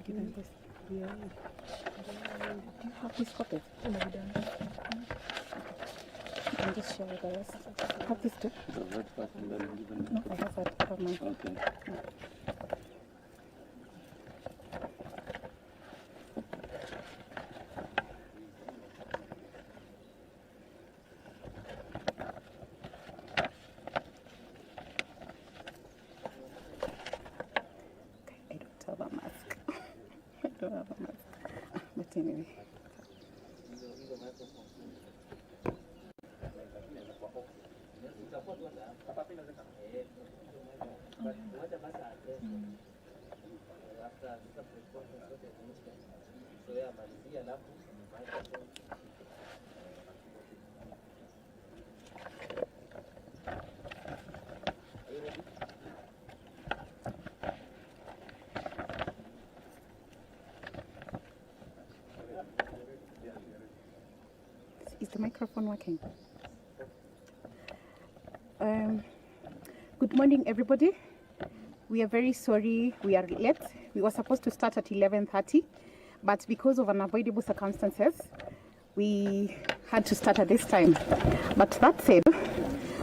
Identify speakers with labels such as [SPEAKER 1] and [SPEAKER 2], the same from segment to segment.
[SPEAKER 1] given this. Do you have this copy? No, we don't. You can just share with the rest. Have this too?
[SPEAKER 2] The red part and then given.
[SPEAKER 1] No, I have that. I have mine.
[SPEAKER 2] Okay.
[SPEAKER 1] I don't have a mask. I don't have a mask. But anyway. Is the microphone working? Good morning, everybody. We are very sorry we are late. We were supposed to start at 11:30, but because of unavoidable circumstances, we had to start at this time. But that said,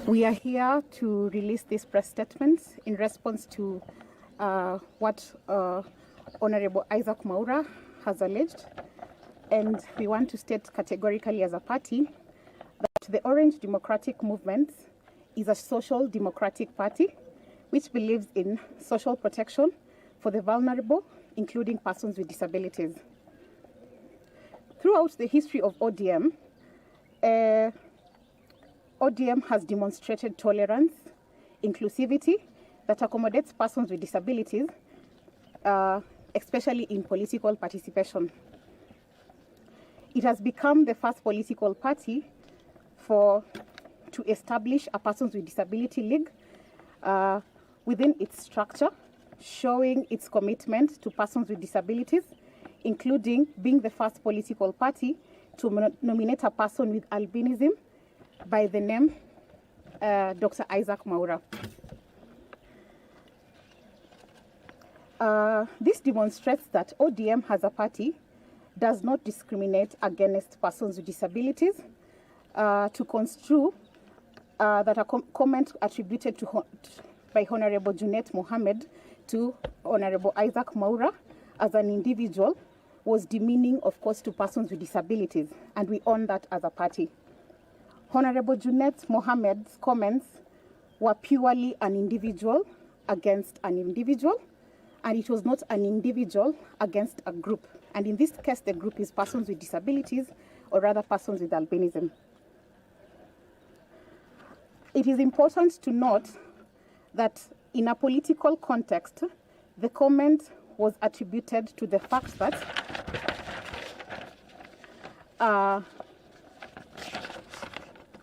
[SPEAKER 1] we are here to release this press statement in response to what Honorable Isaac Mwaura has alleged. And we want to state categorically as a party that the Orange Democratic Movement is a social democratic party which believes in social protection for the vulnerable, including persons with disabilities. Throughout the history of ODM, ODM has demonstrated tolerance, inclusivity that accommodates persons with disabilities, especially in political participation. It has become the first political party to establish a Persons with Disability League within its structure, showing its commitment to persons with disabilities, including being the first political party to nominate a person with albinism by the name Dr. Isaac Mwaura. This demonstrates that ODM as a party does not discriminate against persons with disabilities. To construe that a comment attributed by Honorable Junet Mohammed to Honorable Isaac Mwaura as an individual was demeaning, of course, to persons with disabilities, and we own that as a party. Honorable Junet Mohammed's comments were purely an individual against an individual, and it was not an individual against a group. And in this case, the group is persons with disabilities, or rather persons with albinism. It is important to note that in a political context, the comment was attributed to the fact that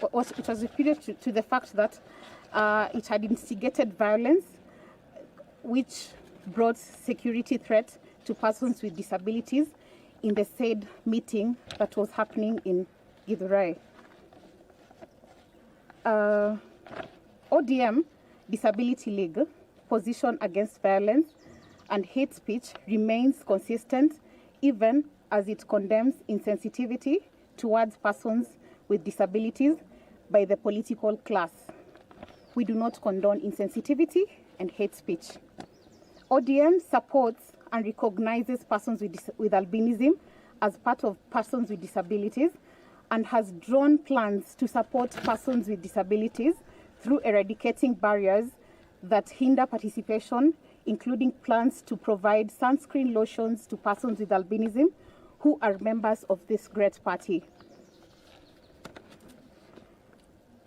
[SPEAKER 1] it was attributed to the fact that it had instigated violence, which brought security threat to persons with disabilities in the said meeting that was happening in Githurai. ODM Disability League position against violence and hate speech remains consistent, even as it condemns insensitivity towards persons with disabilities by the political class. We do not condone insensitivity and hate speech. ODM supports and recognizes persons with albinism as part of persons with disabilities and has drawn plans to support persons with disabilities through eradicating barriers that hinder participation, including plans to provide sunscreen lotions to persons with albinism who are members of this great party.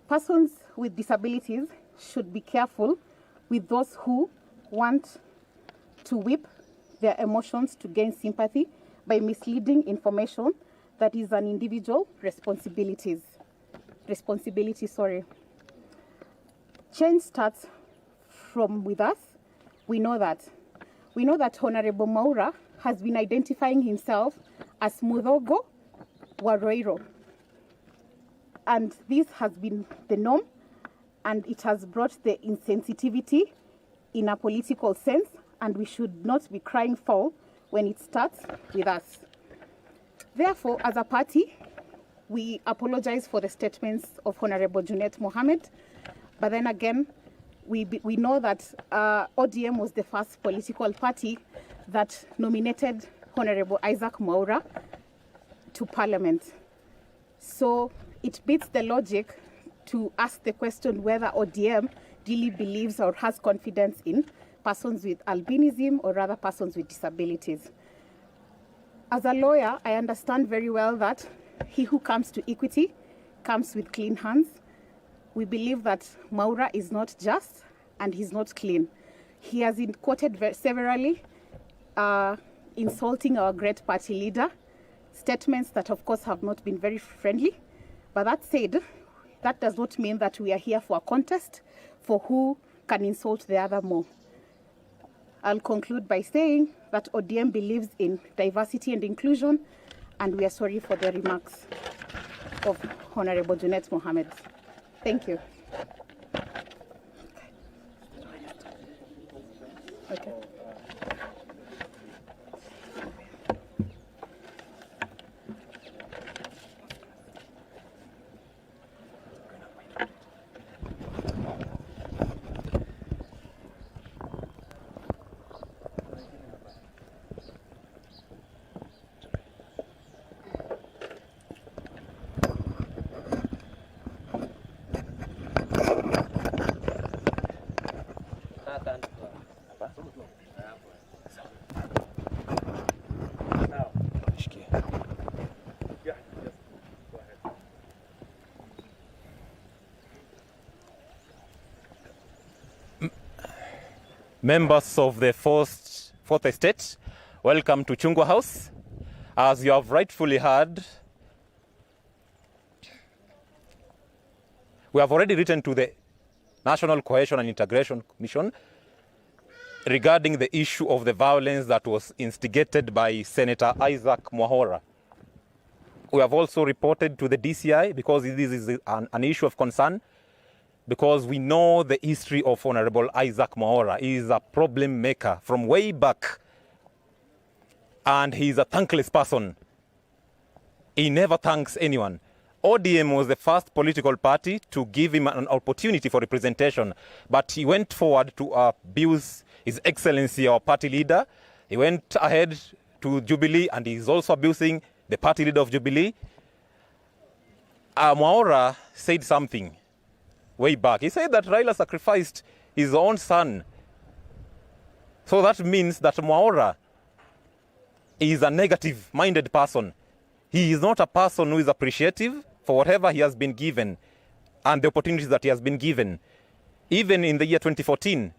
[SPEAKER 1] Persons with disabilities should be careful with those who want to whip their emotions to gain sympathy by misleading information that is an individual responsibility. Change starts from with us. We know that Honorable Mwaura has been identifying himself as Mudhogo Waroiro. And this has been the norm, and it has brought the insensitivity in a political sense, and we should not be crying foul when it starts with us. Therefore, as a party, we apologize for the statements of Honorable Junet Mohammed, but then again, we know that ODM was the first political party that nominated Honorable Isaac Mwaura to Parliament. So it beats the logic to ask the question whether ODM really believes or has confidence in persons with albinism or rather persons with disabilities. As a lawyer, I understand very well that he who comes to equity comes with clean hands. We believe that Mwaura is not just and he's not clean. He has been quoted severally insulting our great party leader, statements that of course have not been very friendly. But that said, that does not mean that we are here for a contest for who can insult the other more. I'll conclude by saying that ODM believes in diversity and inclusion, and we are sorry for the remarks of Honorable Junet Mohammed. Thank you. Okay.
[SPEAKER 2] Members of the Fourth Estate, welcome to Chungwa House. As you have rightfully heard, we have already written to the National Cohesion and Integration Commission regarding the issue of the violence that was instigated by Senator Isaac Mwaura. We have also reported to the DCI because this is an issue of concern, because we know the history of Honorable Isaac Mwaura. He is a problem maker from way back, and he is a thankless person. He never thanks anyone. ODM was the first political party to give him an opportunity for representation, but he went forward to abuse His Excellency, our party leader. He went ahead to Jubilee, and he is also abusing the party leader of Jubilee. Mwaura said something way back. He said that Raila sacrificed his own son. So that means that Mwaura is a negative-minded person. He is not a person who is appreciative for whatever he has been given and the opportunities that he has been given. Even in the year 2014,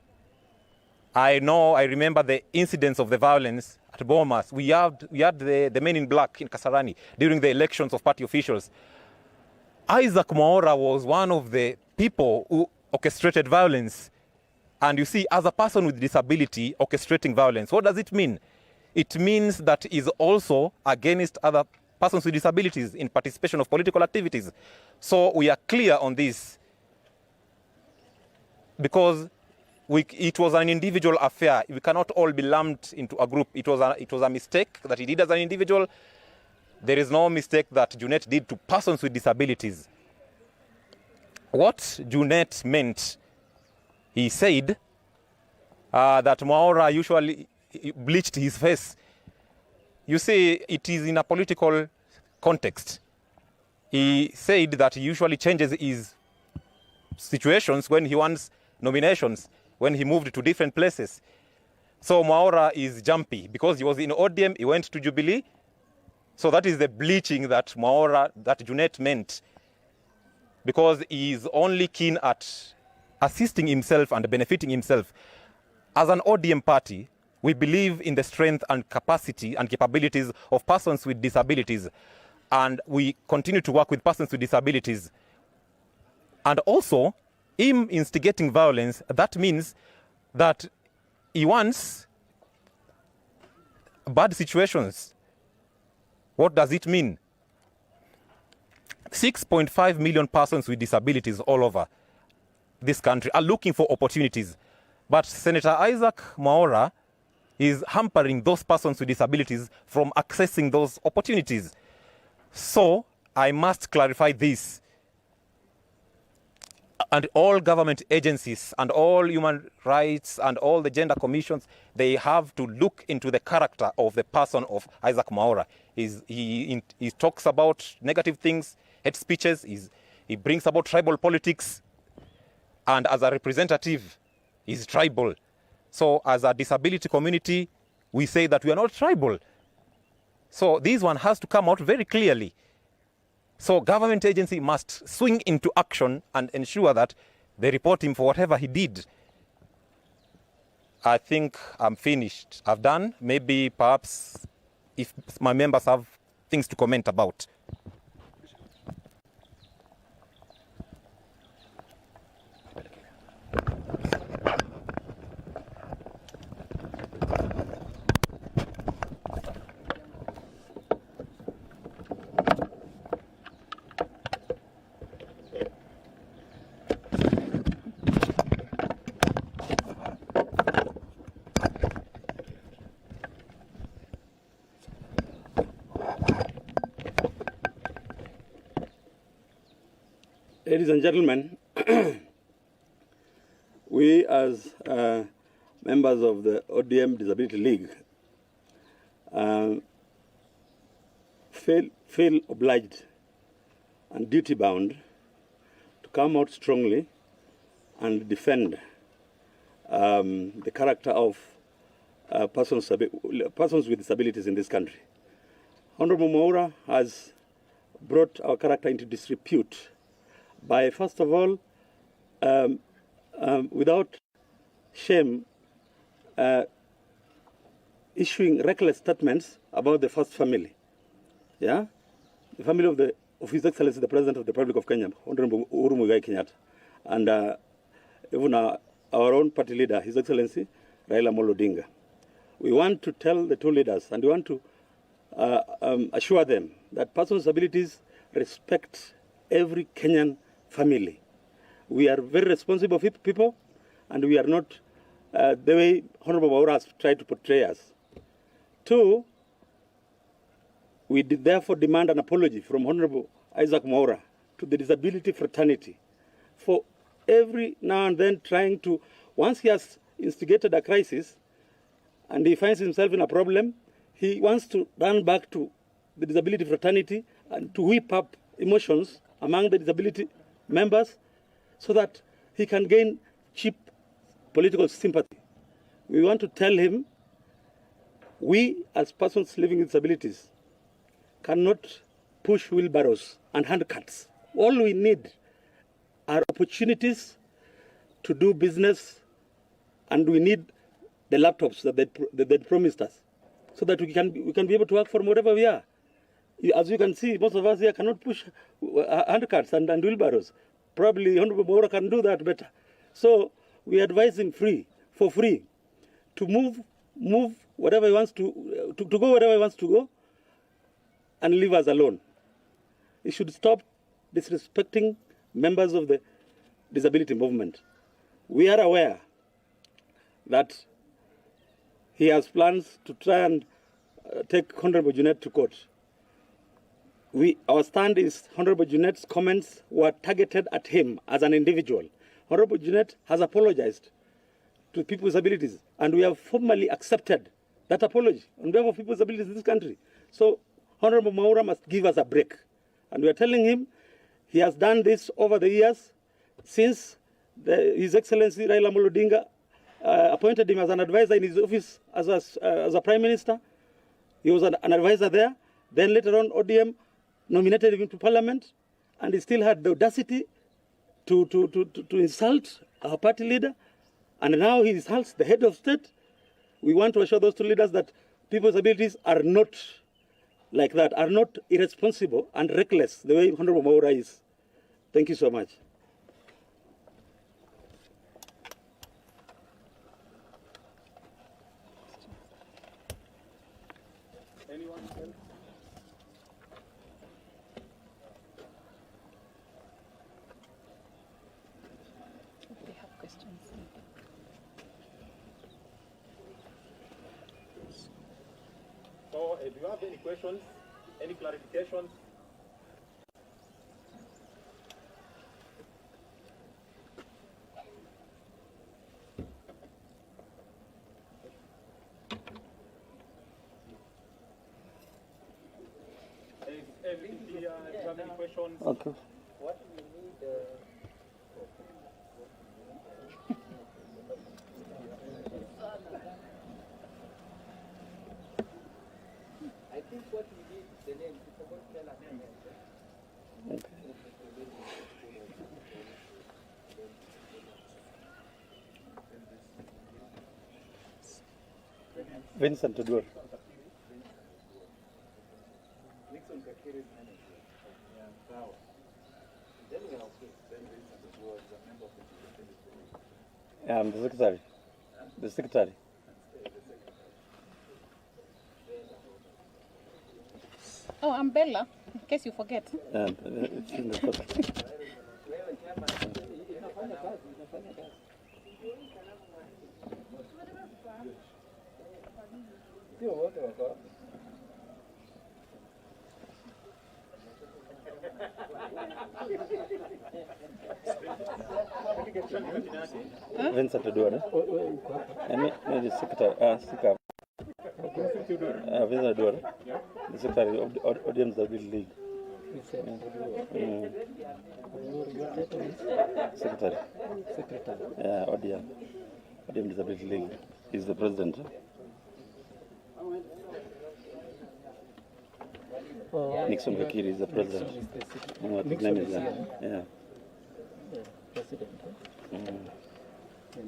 [SPEAKER 2] I remember the incidents of the violence at Odm'S. We had the men in black in Kasarani during the elections of party officials. Isaac Mwaura was one of the people who orchestrated violence. And you see, as a person with disability orchestrating violence, what does it mean? It means that he's also against other persons with disabilities in participation of political activities. So we are clear on this, because it was an individual affair. We cannot all be lumped into a group. It was a mistake that he did as an individual. There is no mistake that Junet did to persons with disabilities. What Junet meant, he said that Mwaura usually bleached his face. You see, it is in a political context. He said that he usually changes his situations when he wants nominations, when he moved to different places. So Mwaura is jumpy because he was in ODM, he went to Jubilee. So that is the bleaching that Junet meant, because he is only keen at assisting himself and benefiting himself. As an ODM party, we believe in the strength and capacity and capabilities of persons with disabilities, and we continue to work with persons with disabilities. And also, him instigating violence, that means that he wants bad situations. What does it mean? 6.5 million persons with disabilities all over this country are looking for opportunities. But Senator Isaac Mwaura is hampering those persons with disabilities from accessing those opportunities. So I must clarify this. And all government agencies and all human rights and all the gender commissions, they have to look into the character of the person of Isaac Mwaura. He talks about negative things, hate speeches, he brings about tribal politics, and as a representative, he's tribal. So as a disability community, we say that we are not tribal. So this one has to come out very clearly. So government agency must swing into action and ensure that they report him for whatever he did. I think I'm finished. I've done. Maybe perhaps if my members have things to comment about.
[SPEAKER 3] Ladies and gentlemen, we as members of the ODM Disability League feel obliged and duty-bound to come out strongly and defend the character of persons with disabilities in this country. Honorable Mwaura has brought our character into disrepute by, first of all, without shame, issuing reckless statements about the first family. Yeah? The family of His Excellency, the President of the Republic of Kenya, Honorable Uhuru Muigai Kenyatta, and even our own party leader, His Excellency, Raila Amolo Odinga. We want to tell the two leaders, and we want to assure them that persons with disabilities respect every Kenyan family. We are very responsible people, and we are not the way Honorable Mwaura has tried to portray us. Two, we therefore demand an apology from Honorable Isaac Mwaura to the disability fraternity for every now and then trying to, once he has instigated a crisis and he finds himself in a problem, he wants to run back to the disability fraternity and to whip up emotions among the disability members so that he can gain cheap political sympathy. We want to tell him, we as persons living with disabilities cannot push wheelbarrows and handcarts. All we need are opportunities to do business, and we need the laptops that they promised us so that we can be able to work from wherever we are. As you can see, most of us here cannot push handcarts and wheelbarrows. Probably Honorable Mwaura can do that better. So we advise him for free, to move whatever he wants to go wherever he wants to go, and leave us alone. He should stop disrespecting members of the disability movement. We are aware that he has plans to try and take Honorable Junet to court. Our stand is Honorable Junet's comments were targeted at him as an individual. Honorable Junet has apologized to people with disabilities, and we have formally accepted that apology on behalf of people with disabilities in this country. So Honorable Mwaura must give us a break. And we are telling him he has done this over the years since His Excellency Raila Amolo Odinga appointed him as an advisor in his office as a Prime Minister. He was an advisor there. Then later on, ODM nominated him to Parliament, and he still had the audacity to insult our party leader, and now he insults the head of state. We want to assure those two leaders that people with disabilities are not like that, are not irresponsible and reckless the way Honorable Mwaura is. Thank you so much.
[SPEAKER 4] Anyone else?
[SPEAKER 1] They have questions.
[SPEAKER 2] Do you have any questions? Any clarifications? Everything clear? Do you have any questions?
[SPEAKER 3] Okay.
[SPEAKER 5] What we need, I think what we need, the name, you forgot to tell us the name.
[SPEAKER 3] Vincent Odm'S. I'm the secretary. The secretary.
[SPEAKER 1] Oh, I'm Bella, in case you forget.
[SPEAKER 3] And it's in the photo. Vincent Odm'S. And the secretary. Vincent Odm'S. The secretary of the Odm'S League. Secretary. Yeah, Odm'S Disability League. He's the president. Nixon Vakiri is the president. His name is, yeah.
[SPEAKER 5] President.